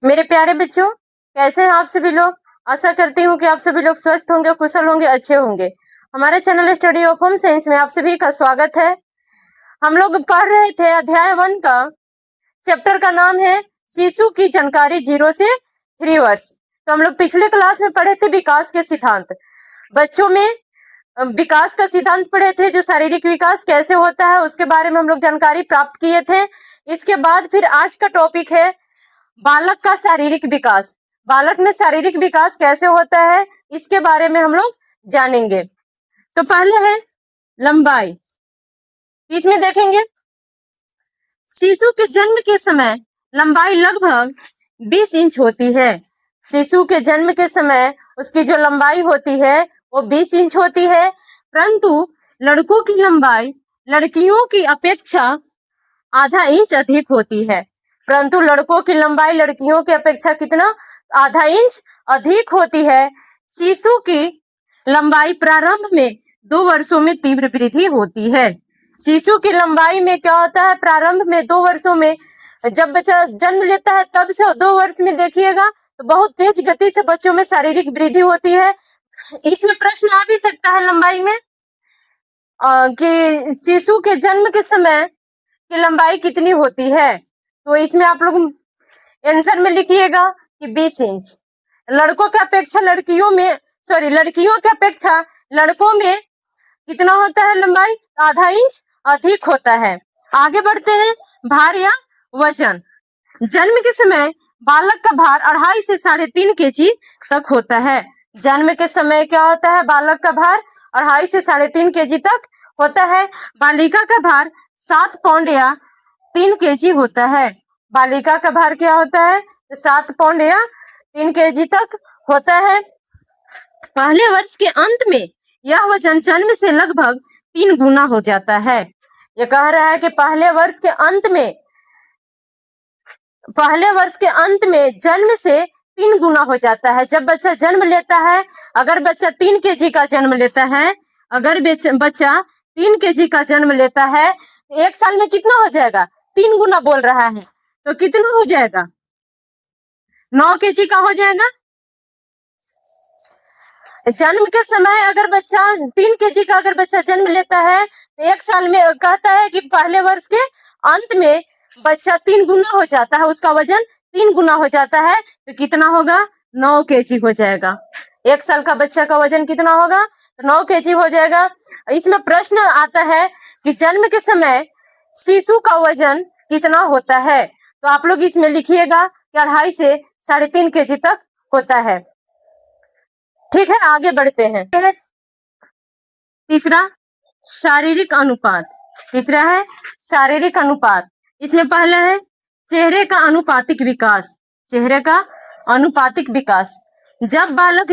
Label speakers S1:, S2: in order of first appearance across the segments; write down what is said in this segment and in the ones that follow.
S1: मेरे प्यारे बच्चों, कैसे हैं आप सभी लोग। आशा करती हूँ कि आप सभी लोग स्वस्थ होंगे, कुशल होंगे, अच्छे होंगे। हमारे channel study of home science में आप सभी का स्वागत है। हम लोग पढ़ रहे थे अध्याय 1 का। चैप्टर का नाम है शिशु की जानकारी 0 से 3 वर्ष। तो हम लोग पिछले क्लास में पढ़े थे विकास के सिद्धांत। बच्चों में विकास का सिद्धांत पढ़े थे, जो शारीरिक विकास कैसे होता है उसके बारे में हम लोग जानकारी प्राप्त किए थे। इसके बाद फिर आज का टॉपिक है बालक का शारीरिक विकास। बालक में शारीरिक विकास कैसे होता है इसके बारे में हम लोग जानेंगे। तो पहले है लंबाई। इसमें देखेंगे शिशु के जन्म के समय लंबाई लगभग 20 इंच होती है। शिशु के जन्म के समय उसकी जो लंबाई होती है वो 20 इंच होती है, परंतु लड़कों की लंबाई लड़कियों की अपेक्षा आधा इंच अधिक होती है। परंतु लड़कों की लंबाई लड़कियों की अपेक्षा कितना, आधा इंच अधिक होती है। शिशु की लंबाई प्रारंभ में 2 वर्षों में तीव्र वृद्धि होती है। शिशु की लंबाई में क्या होता है, प्रारंभ में 2 वर्षों में, जब बच्चा जन्म लेता है तब से 2 वर्ष में देखिएगा तो बहुत तेज गति से बच्चों में शारीरिक वृद्धि होती है। इसमें प्रश्न आ भी सकता है लंबाई में कि शिशु के जन्म के समय की लंबाई कितनी होती है। तो इसमें आप लोग आंसर में लिखिएगा कि 20 इंच। लड़कों की अपेक्षा लड़कियों की अपेक्षा लड़कों में कितना होता है लंबाई, आधा इंच अधिक होता है। आगे बढ़ते हैं, भार या वजन। जन्म के समय बालक का भार 2.5 से 3.5 kg तक होता है। जन्म के समय क्या होता है, बालक का भार 2.5 से 3.5 kg तक होता है। बालिका का भार 7 पाउंड या 3 kg होता है। बालिका का भार क्या होता है, 7 पाउंड या 3 kg तक होता है। पहले वर्ष के अंत में यह वजन जन्म से लगभग 3 गुना हो जाता है। यह कह रहा है कि पहले वर्ष के अंत में जन्म से 3 गुना हो जाता है। जब बच्चा जन्म लेता है, अगर बच्चा 3 kg का जन्म लेता है, अगर बच्चा 3 kg का जन्म लेता है तो 1 साल में कितना हो जाएगा, 3 गुना बोल रहा है, तो कितना हो जाएगा, 9 kg का हो जाएगा। जन्म के समय अगर बच्चा 3 kg का अगर बच्चा जन्म लेता है तो 1 साल में कहता है कि पहले वर्ष के अंत में बच्चा 3 गुना हो जाता है, उसका वजन 3 गुना हो जाता है, तो कितना होगा, 9 kg हो जाएगा। 1 साल का बच्चा का वजन कितना होगा, तो 9 kg हो जाएगा। इसमें प्रश्न आता है कि जन्म के समय शिशु का वजन कितना होता है, तो आप लोग इसमें लिखिएगा कि 2.5 से 3.5 kg तक होता है। ठीक है, आगे बढ़ते हैं। तीसरा शारीरिक अनुपात। तीसरा है शारीरिक अनुपात। इसमें पहला है चेहरे का अनुपातिक विकास। चेहरे का अनुपातिक विकास। जब बालक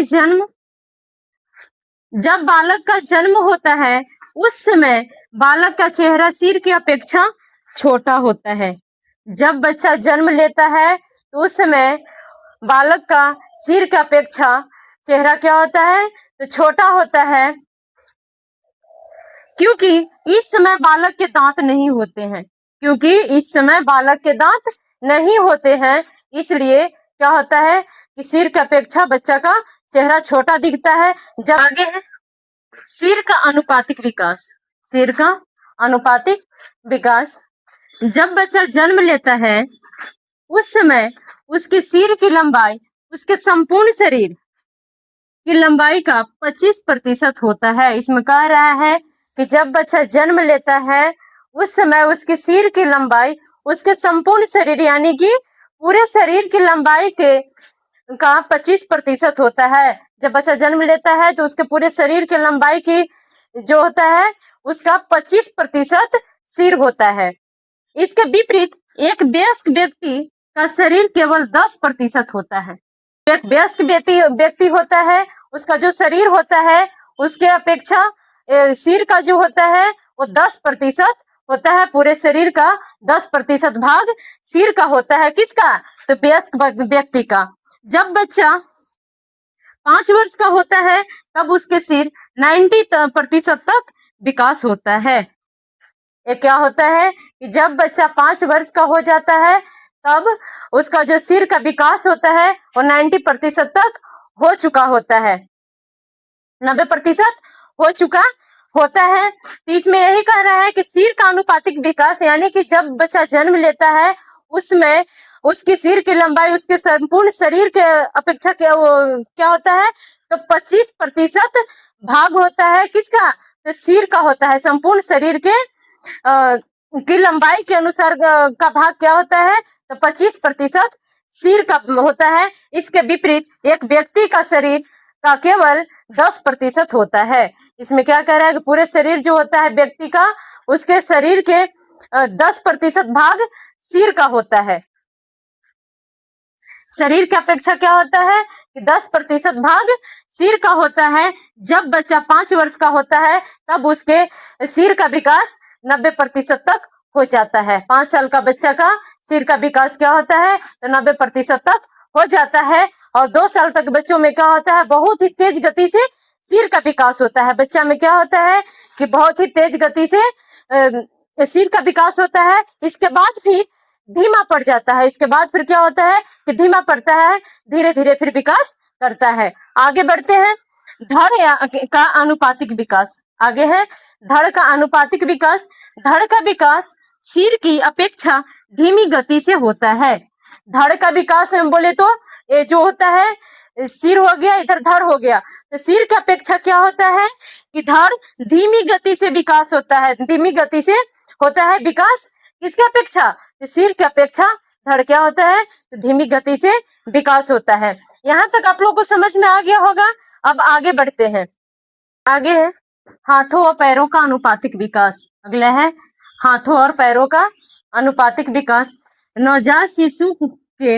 S1: का जन्म होता है उस समय बालक का चेहरा सिर की अपेक्षा छोटा होता है। जब बच्चा जन्म लेता है तो उस समय बालक का सिर की अपेक्षा चेहरा क्या होता है, तो छोटा होता है, क्योंकि इस समय बालक के दांत नहीं होते हैं। क्योंकि इस समय बालक के दांत नहीं होते हैं, इसलिए क्या होता है कि सिर की अपेक्षा बच्चा का चेहरा छोटा दिखता है। जब आगे है सिर का अनुपातिक विकास। सिर का अनुपातिक विकास। जब बच्चा जन्म लेता है उस समय उसके सिर की लंबाई उसके संपूर्ण शरीर की लंबाई का 25% होता है। इसमें कह रहा है कि जब बच्चा जन्म लेता है उस समय उसके सिर की लंबाई उसके संपूर्ण शरीर यानी कि पूरे शरीर की लंबाई का 25% होता है। जब बच्चा जन्म लेता है तो उसके पूरे शरीर की लंबाई की जो होता है उसका 25% सिर होता है। इसके विपरीत एक वयस्क व्यक्ति का शरीर केवल 10% होता है। एक वयस्क व्यक्ति होता है, उसका जो शरीर होता है उसके अपेक्षा सिर का जो होता है वो 10% होता है। पूरे शरीर का 10% भाग सिर का होता है। किसका, तो वयस्क व्यक्ति का। जब बच्चा 5 वर्ष का होता है तब उसके सिर 90% तक विकास होता है। ये क्या होता है कि जब बच्चा 5 वर्ष का हो जाता है तब उसका जो सिर का विकास होता है वो 90% तक हो चुका होता है, 90% हो चुका होता है। तो इसमें यही कह रहा है कि सिर का अनुपातिक विकास, यानी कि जब बच्चा जन्म लेता है उसमें उसकी सिर की लंबाई उसके संपूर्ण शरीर के अपेक्षा क्या होता है, तो 25% भाग होता है किसका, तो सिर का होता है। संपूर्ण शरीर के की लंबाई के अनुसार का भाग क्या होता है, तो 25% सिर का होता है। इसके विपरीत एक व्यक्ति का शरीर का केवल 10% होता है। इसमें क्या कह रहा है कि पूरे शरीर जो होता है व्यक्ति का, उसके शरीर के 10% भाग सिर का होता है। शरीर की अपेक्षा क्या होता है कि 10% भाग सिर का होता है। जब बच्चा 5 वर्ष का होता है तब उसके सिर का विकास 90% तक हो जाता है। 5 साल का बच्चा का सिर का विकास क्या होता है, तो 90% तक हो जाता है। और 2 साल तक बच्चों में क्या होता है, बहुत ही तेज गति से सिर का विकास होता है। बच्चा में क्या होता है कि बहुत ही तेज गति से सिर का विकास होता है। इसके बाद फिर धीमा पड़ जाता है। इसके बाद फिर क्या होता है कि धीमा पड़ता है, धीरे धीरे फिर विकास करता है। आगे बढ़ते हैं, धड़ का अनुपातिक विकास। आगे है धड़ का अनुपातिक विकास। धड़ का विकास सिर की अपेक्षा धीमी गति से होता है। धड़ का विकास हम बोले तो ये जो होता है, सिर हो गया, इधर धड़ हो गया, तो सिर की अपेक्षा क्या होता है कि धड़ धीमी गति से विकास होता है। धीमी गति से होता है विकास किसके अपेक्षा, तो सिर की अपेक्षा धड़ क्या होता है, तो धीमी गति से विकास होता है। यहाँ तक आप लोगों को समझ में आ गया होगा। अब आगे बढ़ते हैं। आगे है हाथों और पैरों का अनुपातिक विकास। अगला है हाथों और पैरों का अनुपातिक विकास। नवजात शिशु के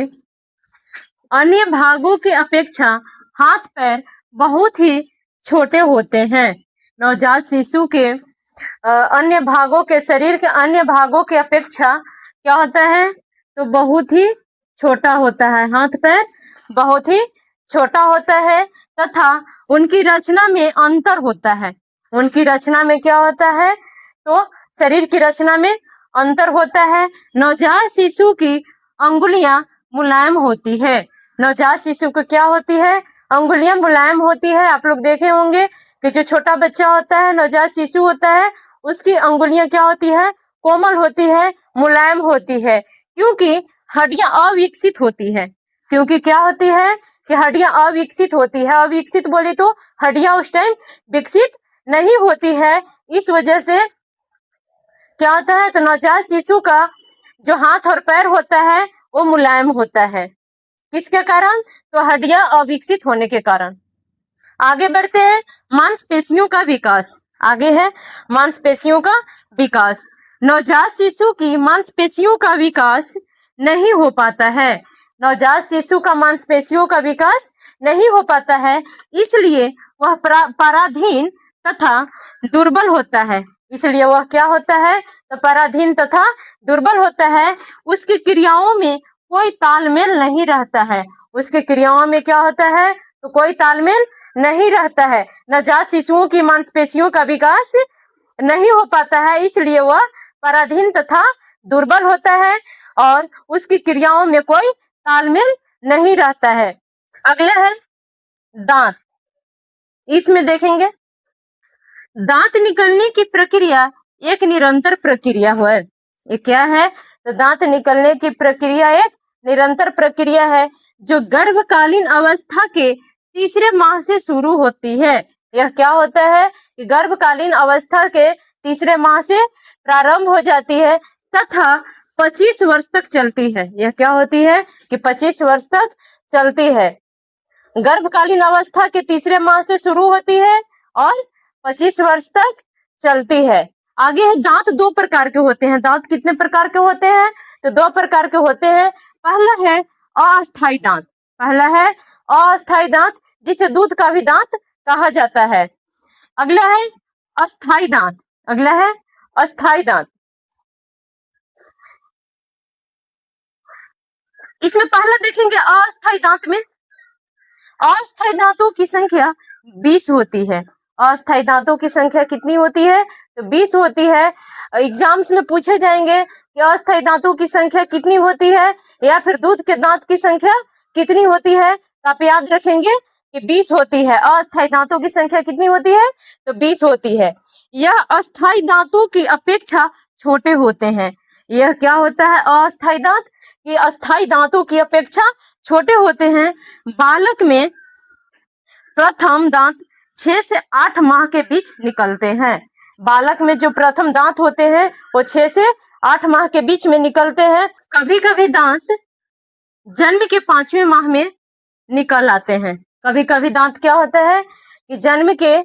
S1: अन्य भागों की अपेक्षा हाथ पैर बहुत ही छोटे होते हैं। नवजात शिशु के अन्य भागों के, शरीर के अन्य भागों की अपेक्षा क्या होता है, तो बहुत ही छोटा होता है। हाथ पैर बहुत ही छोटा होता है तथा उनकी रचना में अंतर होता है। उनकी रचना में क्या होता है, तो शरीर की रचना में अंतर होता है। नवजात शिशु की अंगुलियां मुलायम होती है। नवजात शिशु को क्या होती है, अंगुलियां मुलायम होती है। आप लोग देखे होंगे कि जो छोटा बच्चा होता है, नवजात शिशु होता है, उसकी अंगुलियां क्या होती है, कोमल होती है, मुलायम होती है, क्योंकि हड्डियां अविकसित होती है। क्योंकि क्या होती है कि हड्डियां अविकसित होती है। अविकसित बोली तो हड्डियां उस टाइम विकसित नहीं होती है। इस वजह से क्या होता है, तो नवजात शिशु का जो हाथ और पैर होता है वो मुलायम होता है। किसके कारण, तो हड्डियां अविकसित होने के कारण। आगे बढ़ते हैं, मांसपेशियों का विकास। आगे है मांसपेशियों का विकास। नवजात शिशु की मांसपेशियों का विकास नहीं हो पाता है। नवजात शिशु का मांसपेशियों का विकास नहीं हो पाता है, इसलिए वह पराधीन तथा दुर्बल होता है। इसलिए वह क्या होता है, तो पराधीन तथा दुर्बल होता है। उसकी क्रियाओं में कोई तालमेल नहीं रहता है। उसकी क्रियाओं में क्या होता है, तो कोई तालमेल नहीं रहता है। नवजात शिशुओं की मांसपेशियों का विकास नहीं हो पाता है, इसलिए वह पराधीन तथा दुर्बल होता है और उसकी क्रियाओं में कोई तालमेल नहीं रहता है। अगला है दांत। इसमें देखेंगे दांत निकलने की प्रक्रिया एक निरंतर प्रक्रिया है। ये क्या है, तो दांत निकलने की प्रक्रिया एक निरंतर प्रक्रिया है जो गर्भकालीन अवस्था के तीसरे माह से शुरू होती है। यह क्या होता है कि गर्भकालीन अवस्था के तीसरे माह से प्रारंभ हो जाती है तथा 25 वर्ष तक चलती है। यह क्या होती है कि 25 वर्ष तक चलती है। गर्भकालीन अवस्था के तीसरे माह से शुरू होती है और 25 वर्ष तक चलती है। आगे है दांत 2 प्रकार के होते हैं। दांत कितने प्रकार के होते हैं, तो 2 प्रकार के होते हैं। पहला है अस्थायी दांत। पहला है अस्थायी दांत, जिसे दूध का भी दांत कहा जाता है। अगला है अस्थायी दांत। अगला है अस्थायी दांत। इसमें पहला देखेंगे अस्थायी दांत में अस्थायी दांतों की संख्या 20 होती है। अस्थायी दांतों की संख्या कितनी होती है? तो 20 होती है। एग्जाम्स में पूछे जाएंगे कि अस्थायी दांतों की संख्या कितनी होती है या फिर दूध के दांत की संख्या कितनी होती है, तो आप याद रखेंगे कि 20 होती है। अस्थायी दांतों की संख्या कितनी होती है? तो 20 होती है। यह अस्थायी दांतों की अपेक्षा छोटे होते हैं। यह क्या होता है? अस्थायी दांत कि अस्थायी दांतों की अपेक्षा छोटे होते हैं। बालक में प्रथम दांत 6 से 8 माह के बीच निकलते हैं। बालक में जो प्रथम दांत होते हैं वो 6 से 8 माह के बीच में निकलते हैं। कभी कभी दांत जन्म के 5वें माह में निकल आते हैं। कभी कभी दांत क्या होता है कि जन्म के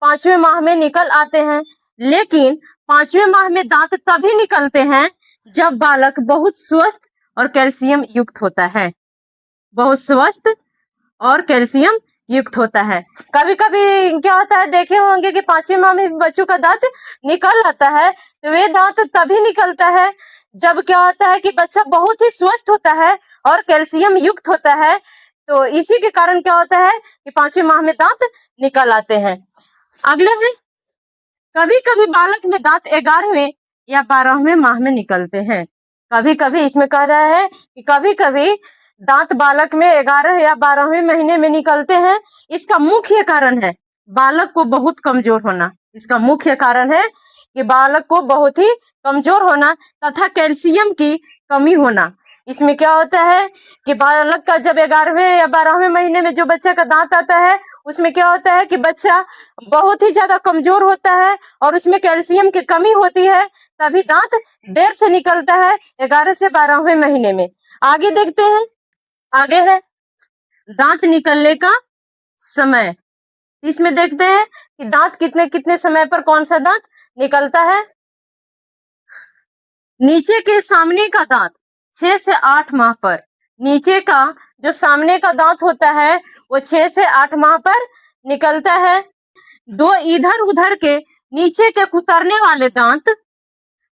S1: 5वें माह में निकल आते हैं, लेकिन 5वें माह में दांत तभी निकलते हैं जब बालक बहुत स्वस्थ और कैल्शियम युक्त होता है। बहुत स्वस्थ और कैल्शियम युक्त होता है। कभी कभी क्या होता है, देखे होंगे कि 5वें माह में बच्चों का दांत निकल आता है, तो वे दांत तभी निकलता है जब क्या होता है कि बच्चा बहुत ही स्वस्थ होता है और कैल्शियम युक्त होता है। तो इसी के कारण क्या होता है कि 5वें माह में दांत निकल आते हैं। अगले है, कभी कभी बालक में दांत 11वें या 12वें माह में निकलते हैं। कभी कभी इसमें कह रहा है कि कभी कभी दांत बालक में 11 या 12वें महीने में निकलते हैं। इसका मुख्य कारण है बालक को बहुत कमजोर होना। इसका मुख्य कारण है कि बालक को बहुत ही कमजोर होना तथा कैल्शियम की कमी होना। इसमें क्या होता है कि बालक का जब 11वें या 12वें महीने में जो बच्चा का दांत आता है, उसमें क्या होता है कि बच्चा बहुत ही ज्यादा कमजोर होता है और उसमें कैल्शियम की कमी होती है, तभी दांत देर से निकलता है 11 से 12वें महीने में। आगे देखते हैं, आगे है दांत निकलने का समय। इसमें देखते हैं कि दांत कितने कितने समय पर कौन सा दांत निकलता है। नीचे के सामने का दांत 6 से 8 माह पर, नीचे का जो सामने का दांत होता है वो 6 से 8 माह पर निकलता है। दो इधर उधर के नीचे के कुतरने वाले दांत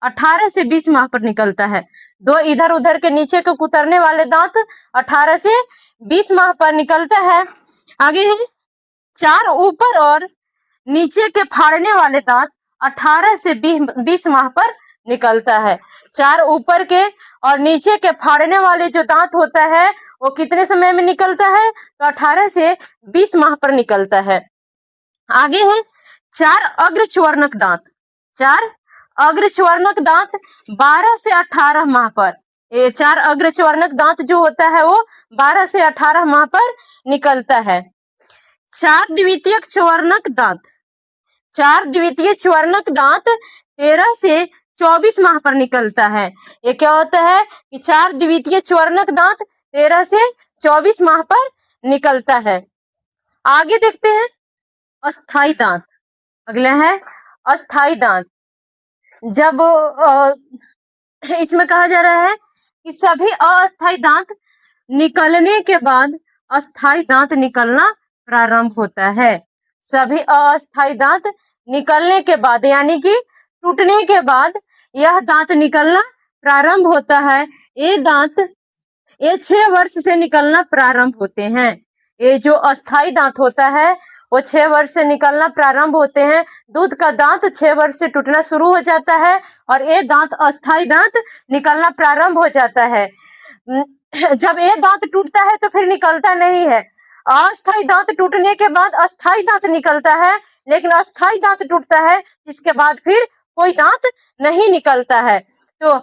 S1: 18 से 20 माह पर निकलता है। दो इधर उधर के नीचे के कुतरने वाले दांत 18 से 20 माह पर निकलता है। आगे है, चार ऊपर और नीचे के फाड़ने वाले दांत 18 से 20 माह पर निकलता है। चार ऊपर के और नीचे के फाड़ने वाले जो दांत होता है वो कितने समय में निकलता है? तो 18 से 20 माह पर निकलता है। आगे है, चार अग्रच्वर्णक दांत। चार अग्रच्वर्णक दांत 12 से 18 माह पर, ये चार अग्रच्वर्णक दांत जो होता है वो 12 से 18 माह पर निकलता है। चार द्वितीयक च्वर्णक दांत, चार द्वितीय च्वर्णक दांत 13 से 24 माह पर निकलता है। ये क्या होता है कि चार द्वितीय च्वर्णक दांत 13 से 24 माह पर निकलता है। आगे देखते हैं अस्थाई दांत। अगला है अस्थाई दांत। जब इसमें कहा जा रहा है कि सभी अस्थाई दांत निकलने के बाद अस्थाई दांत निकलना प्रारंभ होता है। सभी अस्थाई दांत निकलने के बाद यानी कि टूटने के बाद यह दांत निकलना प्रारंभ होता है। ये दांत 6 वर्ष से निकलना प्रारंभ होते हैं। ये जो अस्थाई दांत होता है वो 6 वर्ष से निकलना प्रारंभ होते हैं। दूध का दांत 6 वर्ष से टूटना शुरू हो जाता है और ये दांत अस्थाई दांत निकलना प्रारंभ हो जाता है। जब ये दांत टूटता है तो फिर निकलता नहीं है। अस्थाई दांत टूटने के बाद अस्थाई दांत निकलता है, लेकिन अस्थाई दांत टूटता है इसके बाद फिर कोई दांत नहीं निकलता है। तो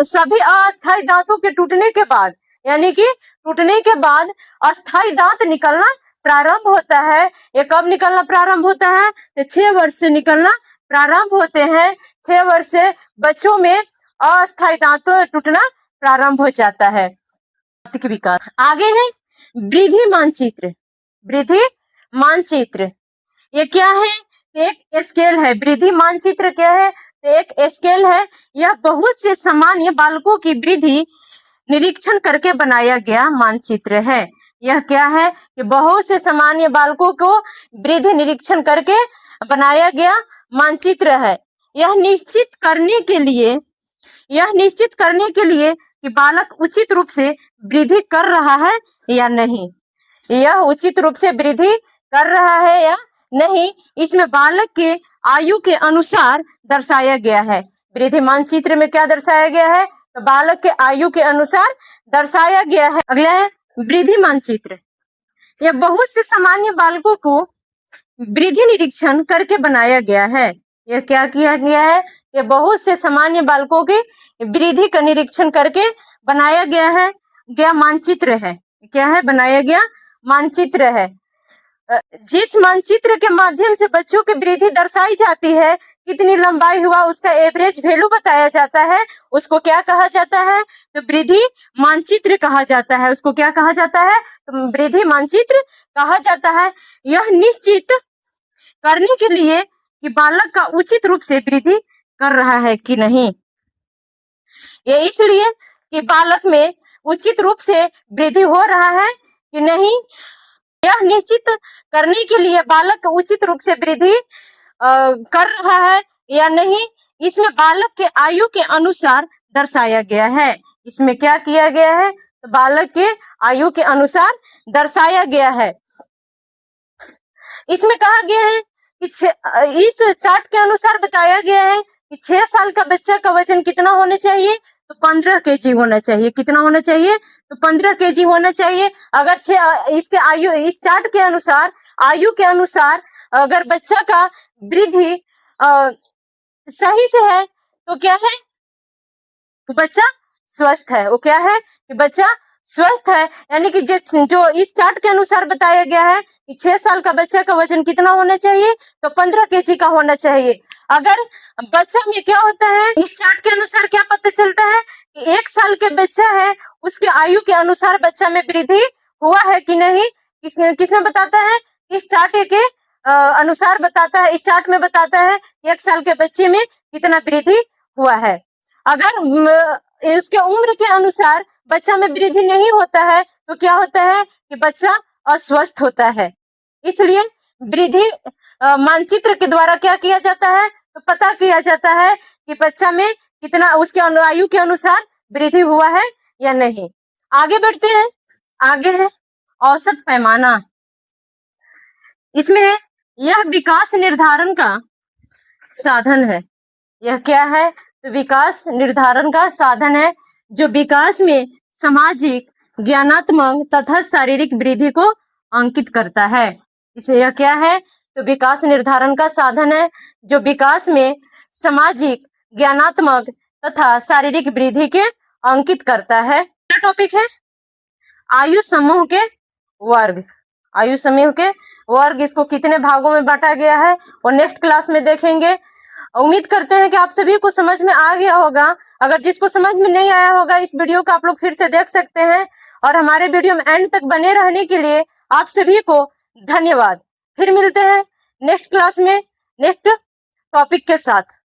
S1: सभी अस्थाई दांतों के टूटने के बाद यानी कि टूटने के बाद अस्थाई दांत निकलना प्रारंभ होता है। ये कब निकलना प्रारंभ होता है? तो 6 वर्ष से निकलना प्रारंभ होते हैं। 6 वर्ष से बच्चों में अस्थाई दांत टूटना प्रारंभ हो जाता है। विकास। आगे है वृद्धि मानचित्र। वृद्धि मानचित्र ये क्या है? एक स्केल है। वृद्धि मानचित्र क्या है? एक स्केल है। यह बहुत से सामान्य बालकों की वृद्धि निरीक्षण करके बनाया गया मानचित्र है। यह क्या है कि बहुत से सामान्य बालकों को वृद्धि निरीक्षण करके बनाया गया मानचित्र है। यह निश्चित करने के लिए कि बालक उचित रूप से वृद्धि कर रहा है या नहीं। यह उचित रूप से वृद्धि कर रहा है या नहीं, इसमें बालक के आयु के अनुसार दर्शाया गया है। वृद्धि मानचित्र में क्या दर्शाया गया है? तो बालक के आयु के अनुसार दर्शाया गया है। अगला है वृद्धि मानचित्र। यह बहुत से सामान्य बालकों को वृद्धि निरीक्षण करके बनाया गया है। यह क्या किया गया है? यह बहुत से सामान्य बालकों की वृद्धि का निरीक्षण करके बनाया गया मानचित्र है। क्या है? बनाया गया मानचित्र है। जिस मानचित्र के माध्यम से बच्चों की वृद्धि दर्शाई जाती है, कितनी लंबाई हुआ, उसका एवरेज वैल्यू बताया जाता है, उसको क्या कहा जाता है? तो वृद्धि मानचित्र कहा जाता है। उसको क्या कहा जाता है? तो वृद्धि मानचित्र कहा जाता है। यह निश्चित करने के लिए कि बालक का उचित रूप से वृद्धि कर रहा है कि नहीं। ये इसलिए कि बालक में उचित रूप से वृद्धि हो रहा है कि नहीं, यह निश्चित करने के लिए बालक उचित रूप से वृद्धि कर रहा है या नहीं, इसमें बालक के आयु के अनुसार दर्शाया गया है। इसमें क्या किया गया है? तो बालक के आयु के अनुसार दर्शाया गया है। इसमें कहा गया है कि इस चार्ट के अनुसार बताया गया है कि 6 साल का बच्चा का वजन कितना होना चाहिए? तो 15 केजी होना चाहिए। कितना होना चाहिए? तो 15 केजी होना चाहिए। अगर इसके आयु, इस चार्ट के अनुसार, आयु के अनुसार अगर बच्चा का वृद्धि सही से है तो क्या है? बच्चा स्वस्थ है। वो क्या है? कि बच्चा स्वस्थ है। यानी कि जो इस चार्ट के अनुसार बताया गया है कि 6 साल का बच्चा का वजन कितना होना चाहिए? तो 15 केजी का होना चाहिए। अगर बच्चा में क्या होता है, इस चार्ट के अनुसार क्या पता चलता है कि 1 साल के बच्चा है, उसके आयु के अनुसार बच्चा में वृद्धि हुआ है कि नहीं, किसमें बताता है? इस चार्ट के अनुसार बताता है। इस चार्ट में बताता है 1 साल के बच्चे में कितना वृद्धि हुआ है। अगर उसके उम्र के अनुसार बच्चा में वृद्धि नहीं होता है तो क्या होता है? कि बच्चा अस्वस्थ होता है। इसलिए वृद्धि मानचित्र के द्वारा क्या किया जाता है? तो पता किया जाता है कि बच्चा में कितना, उसके आयु के अनुसार वृद्धि हुआ है या नहीं। आगे बढ़ते हैं। आगे है औसत पैमाना। इसमें है यह विकास निर्धारण का साधन है। यह क्या है? तो विकास निर्धारण का साधन है जो विकास में सामाजिक, ज्ञानात्मक तथा शारीरिक वृद्धि को अंकित करता है। इसे यह क्या है? तो विकास निर्धारण का साधन है जो विकास में सामाजिक, ज्ञानात्मक तथा शारीरिक वृद्धि के अंकित करता है। क्या टॉपिक है? आयु समूह के वर्ग। आयु समूह के वर्ग, इसको कितने भागों में बांटा गया है और नेक्स्ट क्लास में देखेंगे। उम्मीद करते हैं कि आप सभी को समझ में आ गया होगा। अगर जिसको समझ में नहीं आया होगा, इस वीडियो को आप लोग फिर से देख सकते हैं। और हमारे वीडियो में एंड तक बने रहने के लिए आप सभी को धन्यवाद। फिर मिलते हैं नेक्स्ट क्लास में नेक्स्ट टॉपिक के साथ।